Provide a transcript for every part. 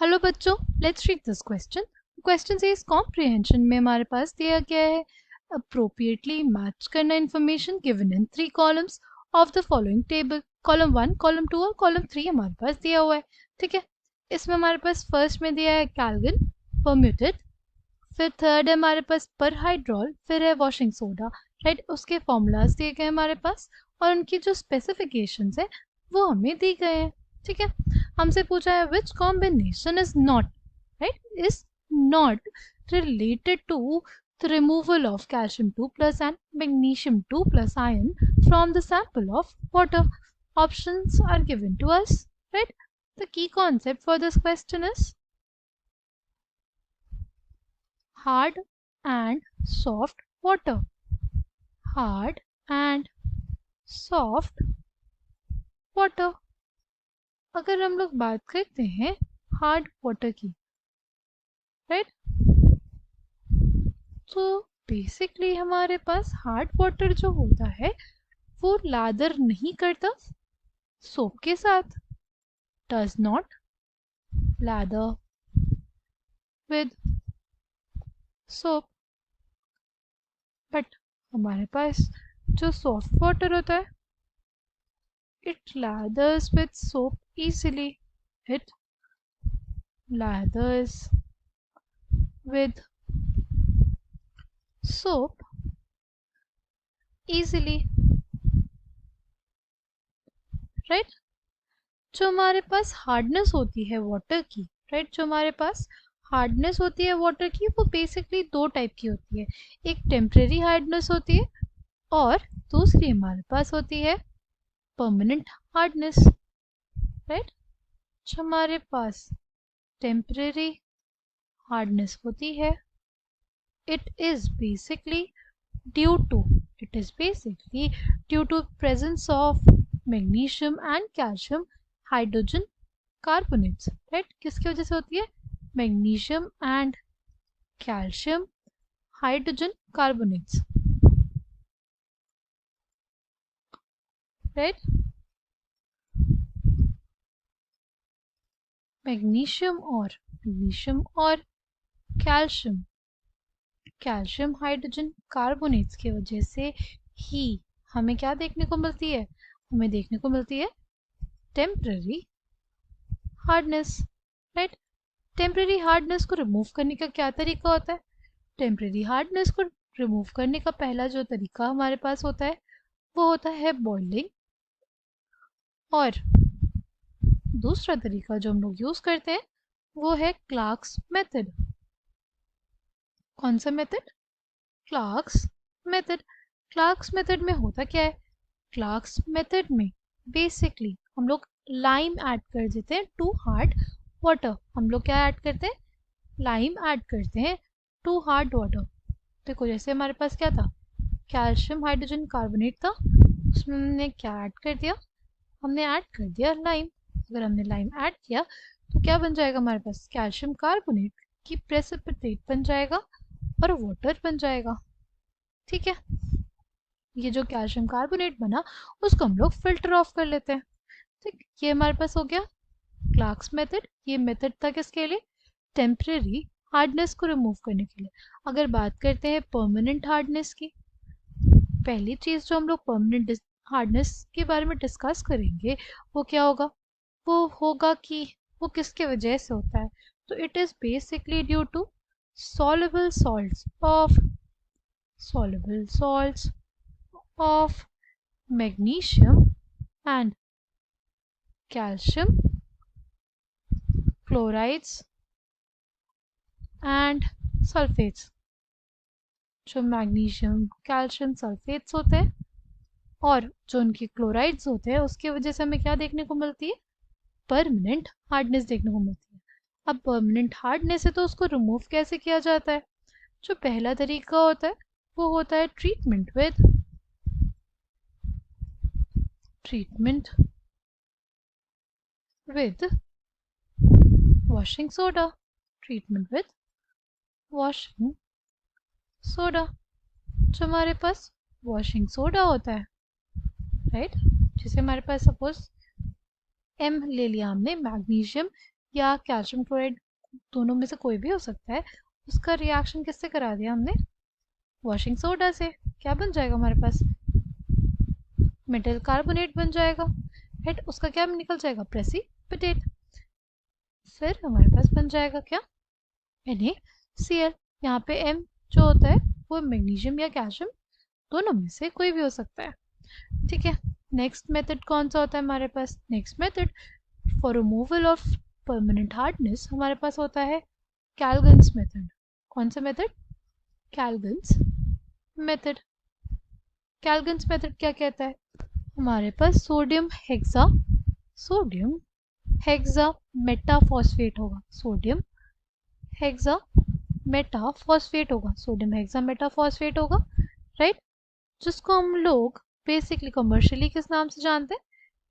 Hello बच्चों, let's read this question. Question से इस कॉम्प्रिहेंशन में हमारे पास दिया गया है अप्रोप्रिएटली मैच करना information given in 3 columns of the following table. Column 1, column 2 और कॉलम 3 हमारे पास दिया हुआ है। ठीक है, इसमें हमारे पास फर्स्ट में दिया है कैल्विन परम्यूटेड, फिर थर्ड है हमारे पास पर हाइड्रॉल, फिर है वॉशिंग सोडा। राइट, उसके फॉर्मूलाज दिए गए हमारे पास और उनकी जो स्पेसिफिकेशंस है वो हमें दी गए हैं। ठीक है, हमसे पूछा है which combination is not is not related to the removal of calcium 2 plus and magnesium 2 plus ion from the sample of water. Options are given to us, right? The key concept for this question is hard and soft water. Hard and soft water. अगर हम लोग बात करते हैं hard water की, right, तो basically हमारे पास hard water जो होता है वो लादर नहीं करता सोप के साथ, does not lather with soap, but हमारे पास जो सॉफ्ट वाटर होता है it lathers with soap easily. It lathers with soap easily, right. जो हमारे पास हार्डनेस होती है वाटर की, राइट, जो हमारे पास हार्डनेस होती है वाटर की वो बेसिकली दो टाइप की होती है। एक टेम्परेरी हार्डनेस होती है और दूसरी हमारे पास होती है परमानेंट हार्डनेस, राइट। जो हमारे पास टेम्परेरी हार्डनेस होती है it is basically due to presence of magnesium and calcium hydrogen carbonates, right? किसकी वजह से होती है? Magnesium and calcium hydrogen carbonates, right. Magnesium और कैल्शियम हाइड्रोजन कार्बोनेट्स की वजह से ही हमें क्या देखने को मिलती है? हमें देखने को मिलती है temporary hardness, right. Temporary hardness को रिमूव करने का क्या तरीका होता है? टेम्पररी हार्डनेस को रिमूव करने का पहला जो तरीका हमारे पास होता है वो होता है बॉइलिंग, और दूसरा तरीका जो हम लोग यूज करते हैं वो है क्लार्क्स मेथड। कौन सा method? Clark's method. Clark's method में होता क्या है? क्लार्क्स मेथड में बेसिकली हम लोग लाइम ऐड कर देते हैं टू हार्ड वाटर। हम लोग क्या ऐड करते हैं? लाइम ऐड करते हैं टू हार्ड वाटर। देखो, जैसे हमारे पास क्या था? कैल्शियम हाइड्रोजन कार्बोनेट था, उसमें हमने क्या ऐड कर दिया? हमने ऐड कर दिया लाइम। अगर हमने लाइम ऐड किया तो क्या बन जाएगा हमारे पास? कैल्शियम कार्बोनेट की प्रेसिपिटेट बन जाएगा और वाटर बन जाएगा। ठीक है, ये जो कैल्शियम कार्बोनेट बना उसको हम लोग फिल्टर ऑफ कर लेते हैं। ठीक, ये हमारे पास हो गया क्लार्क्स मेथड। ये मेथड था किसके लिए? टेम्परेरी हार्डनेस को रिमूव करने के लिए। अगर बात करते हैं परमानेंट हार्डनेस की, पहली चीज जो हम लोग परमानेंट हार्डनेस के बारे में डिस्कस करेंगे वो क्या होगा? वो होगा कि वो किसके वजह से होता है। तो it is basically due to soluble salts of magnesium and calcium chlorides and sulfates। जो मैग्नीशियम कैल्शियम सल्फेट्स होते हैं और जो उनके क्लोराइड्स होते हैं उसकी वजह से हमें क्या देखने को मिलती है? परमानेंट हार्डनेस देखने को मिलती है। अब परमानेंट हार्डनेस है तो उसको रिमूव कैसे किया जाता है? जो पहला तरीका होता है वो होता है treatment with washing soda. Treatment with washing soda. जो हमारे पास वॉशिंग सोडा होता है, राइट, जैसे हमारे पास सपोज एम ले लिया हमने, मैग्नीशियम या कैल्शियम क्लोराइड, दोनों में से कोई भी हो सकता है, उसका रिएक्शन किससे करा दिया हमने, वॉशिंग सोडा से। क्या बन जाएगा हमारे पास, मेटल कार्बोनेट बन जाएगा, राइट। उसका क्या निकल जाएगा, प्रेसिपिटेट। फिर हमारे पास बन जाएगा क्या, NaCl। यहाँ पे M जो होता है वो मैग्नीशियम या कैल्शियम, दोनों में से कोई भी हो सकता है, ठीक है। नेक्स्ट मेथड कौन सा होता है हमारे पास, next method for removal of permanent hardness हमारे पास होता है कैल्गन्स मेथड। कौन सा method, Calgon's method. Calgon's method क्या कहता है, हमारे पास सोडियम हेक्सा मेटाफॉस्फेट होगा, सोडियम हेक्सा मेटाफॉस्फेट होगा, सोडियम हेक्सा मेटाफॉस्फेट होगा, राइट। जिसको हम लोग बेसिकली कमर्शियली किस नाम से जानते हैं,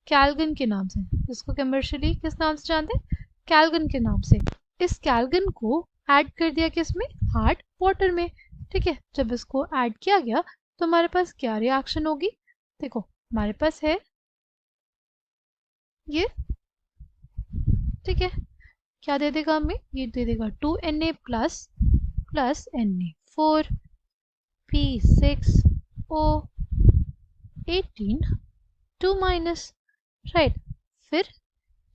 कैल्गन के नाम से। जिसको कमर्शियली किस नाम से जानते हैं, कैल्गन के नाम से। इस कैल्गन को ऐड कर दिया किस में, हार्ड वाटर में, ठीक है। जब इसको ऐड किया गया तो हमारे पास क्या रिएक्शन होगी, देखो हमारे पास है ये, ठीक है। क्या दे देगा हमें, ये दे देगा 2Na plus plus Na4 P6O18 2 minus, right. फिर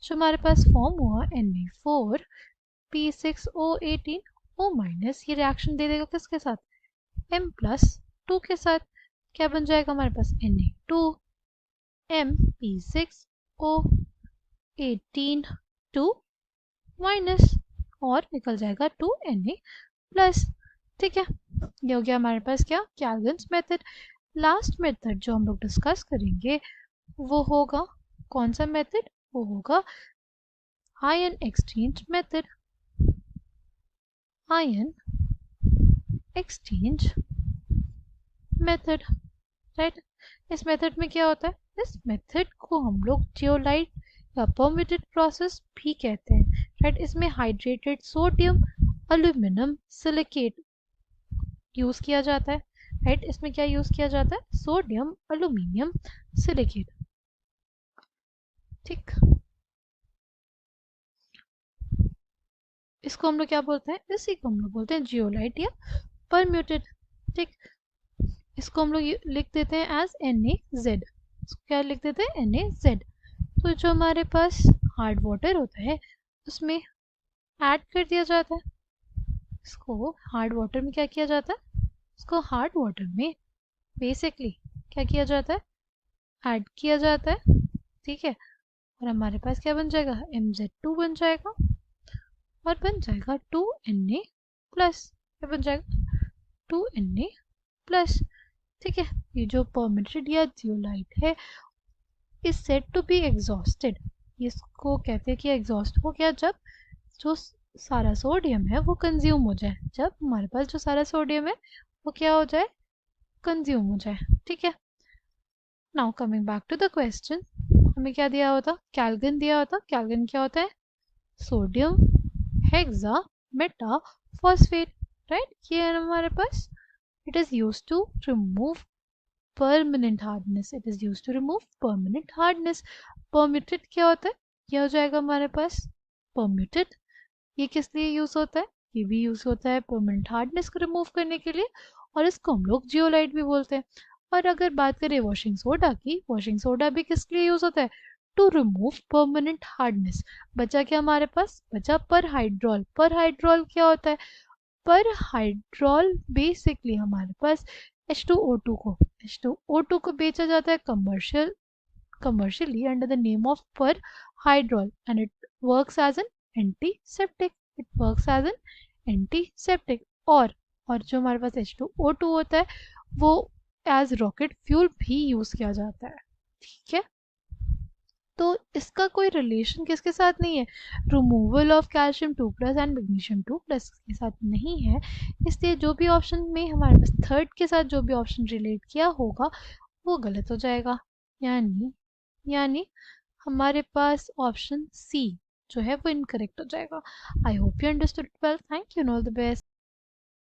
जो हमारे पास फॉर्म हुआ Na4 P6O18 O माइनस, ये रिएक्शन दे देगा किसके साथ, M प्लस 2 के साथ। क्या बन जाएगा हमारे पास, Na2 M P6O18 2 माइनस, और निकल जाएगा 2Na प्लस, ठीक है। ये हो गया हमारे पास क्या, कैल्गन्स मेथड। लास्ट मेथड जो हम लोग डिस्कस करेंगे वो होगा कौन सा मेथड, वो होगा ion exchange method. Ion exchange method, right. इस मेथड में क्या होता है, इस मेथड को हम लोग जियोलाइट या परमिटेड प्रोसेस भी कहते हैं, राइट। इसमें hydrated sodium aluminium silicate use किया जाता है, राइट। इसमें क्या यूज किया जाता है, सोडियम एल्यूमिनियम सिलिकेट, ठीक। इसको हम लोग क्या बोलते हैं, इसी को हम लोग बोलते हैं जियोलाइट या परम्यूटेड, ठीक। इसको हम लोग लिख देते हैं एज NaZ। इसको क्या लिख देते हैं, NaZ। तो जो हमारे पास हार्ड वाटर होता है उसमें ऐड कर दिया जाता है, इसको हार्ड वाटर में क्या किया जाता है, इसको हार्ड वाटर में बेसिकली क्या किया जाता है, ऐड किया जाता है, ठीक है। और हमारे पास क्या बन जाएगा, MZ2 बन जाएगा, और बन जाएगा 2Na प्लस, क्या बन जाएगा 2Na प्लस, ठीक है। ये जो परमिटेड या जियोलाइट है is said to be exhausted, इसको कहते हैं कि एग्जॉस्ट हो गया जब जो सारा सोडियम है वो कंज्यूम हो जाए, जब हमारे पास जो सारा सोडियम है वो क्या हो जाए, कंज्यूम हो जाए, ठीक है। Now coming back to the question, हमें क्या दिया होता, कैल्गन दिया होता। कैल्गन क्या होता है, sodium hexa meta phosphate, right. ये है हमारे पास, it is used to remove permanent hardness, it is used to remove permanent hardness. Permutit क्या होता है, ये हो जाएगा हमारे पास परम्यूटेड, ये किस लिए यूज होता है, ये भी यूज होता है परमानेंट हार्डनेस को रिमूव करने के लिए, और इसको हम लोग जियोलाइट भी बोलते हैं। और अगर बात करें वॉशिंग सोडा की, वॉशिंग सोडा भी किस लिए यूज होता है, टू रिमूव परमानेंट हार्डनेस। बचा क्या हमारे पास, बचा पर हाइड्रोल। पर हाइड्रोल क्या होता है, पर हाइड्रोल बेसिकली हमारे पास H2O2 को बेचा जाता है commercially under the name of perhydrol, and it works as an antiseptic, it works as an antiseptic। और जो हमारे पास H2O2 होता है वो एज रॉकेट फ्यूल भी यूज किया जाता है, ठीक है। तो इसका कोई रिलेशन किसके साथ नहीं है, removal of calcium 2 plus and magnesium 2 plus के साथ नहीं है। इसलिए जो भी ऑप्शन में हमारे पास थर्ड के साथ जो भी ऑप्शन रिलेट किया होगा वो गलत हो जाएगा, यानी हमारे पास ऑप्शन सी जो है वो इनकरेक्ट हो जाएगा। I hope you understood well, thank you, all the best.